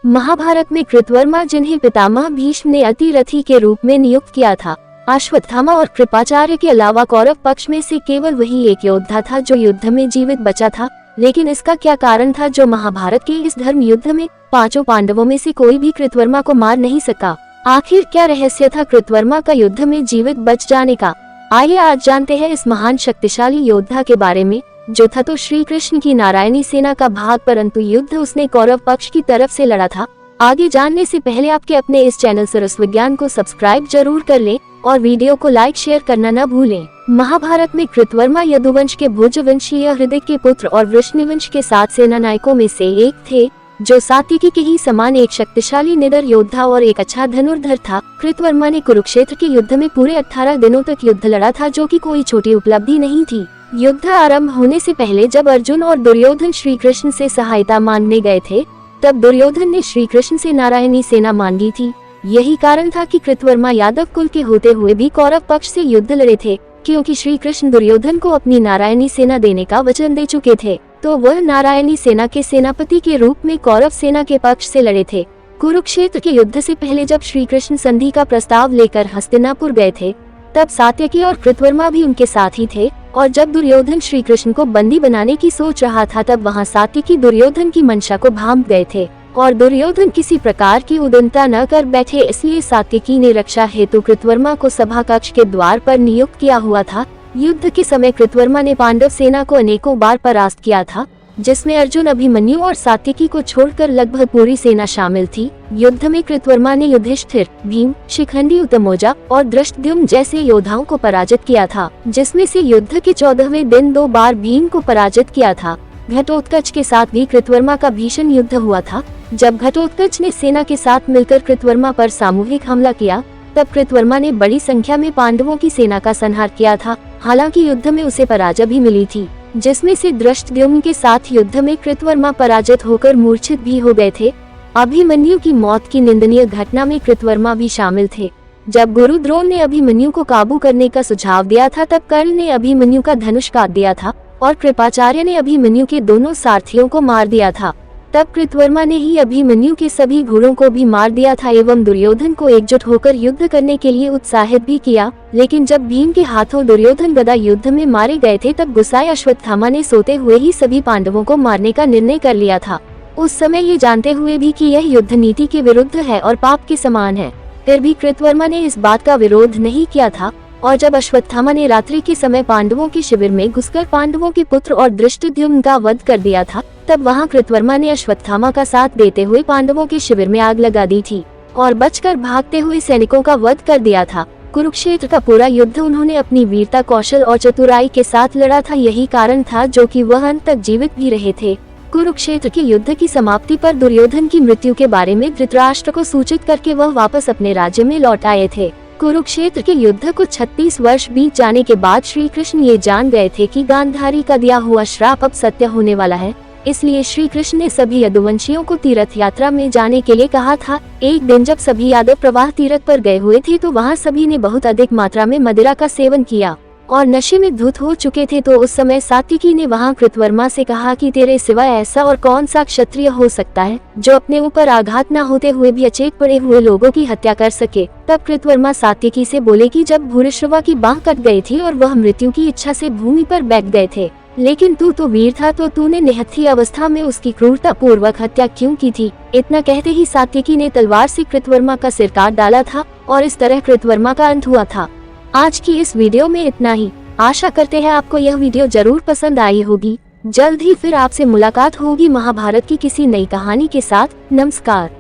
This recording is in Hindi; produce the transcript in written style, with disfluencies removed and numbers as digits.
महाभारत में कृतवर्मा, जिन्हें पितामह भीष्म ने अतिरथी के रूप में नियुक्त किया था, अश्वत्थामा और कृपाचार्य के अलावा कौरव पक्ष में से केवल वही एक योद्धा था जो युद्ध में जीवित बचा था। लेकिन इसका क्या कारण था जो महाभारत के इस धर्म युद्ध में पांचों पांडवों में से कोई भी कृतवर्मा को मार नहीं सका? आखिर क्या रहस्य था कृतवर्मा का युद्ध में जीवित बच जाने का? आइए आज जानते हैं इस महान शक्तिशाली योद्धा के बारे में, जो था तो श्री कृष्ण की नारायणी सेना का भाग, परंतु युद्ध उसने कौरव पक्ष की तरफ से लड़ा था। आगे जानने से पहले आपके अपने इस चैनल सरस विज्ञान को सब्सक्राइब जरूर कर लें और वीडियो को लाइक शेयर करना न भूलें। महाभारत में कृतवर्मा यदुवंश के भुजवंशीय हृदय के पुत्र और वृष्णिवंश के 7 सेना नायकों में से एक थे, जो सात्विकी के ही समान एक शक्तिशाली निडर योद्धा और एक अच्छा धनुर्धर था। कृतवर्मा ने कुरुक्षेत्र के युद्ध में पूरे 18 दिनों तक युद्ध लड़ा था, जो कि कोई छोटी उपलब्धि नहीं थी। युद्ध आरंभ होने से पहले जब अर्जुन और दुर्योधन श्री कृष्ण से सहायता मांगने गए थे, तब दुर्योधन ने श्री कृष्ण से नारायणी सेना मांगी थी। यही कारण था कि कृतवर्मा यादव कुल के होते हुए भी कौरव पक्ष से युद्ध लड़े थे, क्योंकि श्री कृष्ण दुर्योधन को अपनी नारायणी सेना देने का वचन दे चुके थे, तो वह नारायणी सेना के सेनापति के रूप में कौरव सेना के पक्ष से लड़े थे। कुरुक्षेत्र के युद्ध से पहले जब श्री कृष्ण संधि का प्रस्ताव लेकर हस्तिनापुर गए थे, तब सात्यकी और कृतवर्मा भी उनके साथ ही थे, और जब दुर्योधन श्री कृष्ण को बंदी बनाने की सोच रहा था, तब वहां सात्यकी दुर्योधन की मंशा को भांप गए थे और दुर्योधन किसी प्रकार की उद्दंडता न कर बैठे, इसलिए सात्यकी ने रक्षा हेतु कृतवर्मा को सभा कक्ष के द्वार पर नियुक्त किया हुआ था। युद्ध के समय कृतवर्मा ने पांडव सेना को अनेकों बार परास्त किया था, जिसमें अर्जुन, अभिमन्यु और सात्यकी को छोड़कर लगभग पूरी सेना शामिल थी। युद्ध में कृतवर्मा ने युधिष्ठिर, भीम, शिखंडी, उत्तमौजा और धृष्टद्युम्न जैसे योद्धाओं को पराजित किया था, जिसमें से युद्ध के 14वें दिन 2 बार भीम को पराजित किया था। घटोत्कच के साथ भी कृतवर्मा का भीषण युद्ध हुआ था। जब घटोत्कच ने सेना के साथ मिलकर कृतवर्मा पर सामूहिक हमला किया, तब कृतवर्मा ने बड़ी संख्या में पांडवों की सेना का संहार किया था। हालांकि युद्ध में उसे पराजय भी मिली थी, जिसमें से धृष्टद्युम्न के साथ युद्ध में कृतवर्मा पराजित होकर मूर्छित भी हो गए थे। अभिमन्यु की मौत की निंदनीय घटना में कृतवर्मा भी शामिल थे। जब गुरु द्रोण ने अभिमन्यु को काबू करने का सुझाव दिया था, तब कर्ण ने अभिमन्यु का धनुष काट दिया था और कृपाचार्य ने अभिमन्यु के दोनों सारथियों को मार दिया था। तब कृतवर्मा ने ही अभिमन्यु के सभी घोड़ों को भी मार दिया था एवं दुर्योधन को एकजुट होकर युद्ध करने के लिए उत्साहित भी किया। लेकिन जब भीम के हाथों दुर्योधन गदा युद्ध में मारे गए थे, तब गुस्साए अश्वत्थामा ने सोते हुए ही सभी पांडवों को मारने का निर्णय कर लिया था। उस समय ये जानते हुए भी कि यह युद्ध नीति के विरुद्ध है और पाप के समान है, फिर भी कृतवर्मा ने इस बात का विरोध नहीं किया था। और जब अश्वत्थामा ने रात्रि के समय पांडवों के शिविर में घुसकर पांडवों के पुत्र और धृष्टद्युम्न का वध कर दिया था, तब वहां कृतवर्मा ने अश्वत्थामा का साथ देते हुए पांडवों के शिविर में आग लगा दी थी और बचकर भागते हुए सैनिकों का वध कर दिया था। कुरुक्षेत्र का पूरा युद्ध उन्होंने अपनी वीरता, कौशल और चतुराई के साथ लड़ा था। यही कारण था जो कि वह अंत तक जीवित भी रहे थे। कुरुक्षेत्र के युद्ध की समाप्ति पर दुर्योधन की मृत्यु के बारे में धृतराष्ट्र को सूचित करके वह वापस अपने राज्य में लौट आए थे। कुरुक्षेत्र के युद्ध को 36 वर्ष बीत जाने के बाद श्री कृष्ण ये जान गए थे कि गांधारी का दिया हुआ श्राप अब सत्य होने वाला है, इसलिए श्री कृष्ण ने सभी यदुवंशियों को तीर्थ यात्रा में जाने के लिए कहा था। एक दिन जब सभी यादव प्रवाह तीर्थ पर गए हुए थे, तो वहाँ सभी ने बहुत अधिक मात्रा में मदिरा का सेवन किया और नशे में धुत हो चुके थे। तो उस समय सात्विकी ने वहां कृतवर्मा से कहा कि तेरे सिवाय ऐसा और कौन सा क्षत्रिय हो सकता है जो अपने ऊपर आघात न होते हुए भी अचेत पड़े हुए लोगों की हत्या कर सके। तब कृतवर्मा सात्विकी से बोले कि जब भूरिश्रवा की बांह कट गई थी और वह मृत्यु की इच्छा से भूमि पर बैठ गए थे, लेकिन तू तो वीर था, तो तूने निहत्थी अवस्था में उसकी क्रूरता पूर्वक हत्या क्यों की थी? इतना कहते ही सात्विकी ने तलवार से कृतवर्मा का सिर काट डाला था और इस तरह कृतवर्मा का अंत हुआ था। आज की इस वीडियो में इतना ही। आशा करते हैं आपको यह वीडियो जरूर पसंद आई होगी। जल्द ही फिर आपसे मुलाकात होगी महाभारत की किसी नई कहानी के साथ। नमस्कार।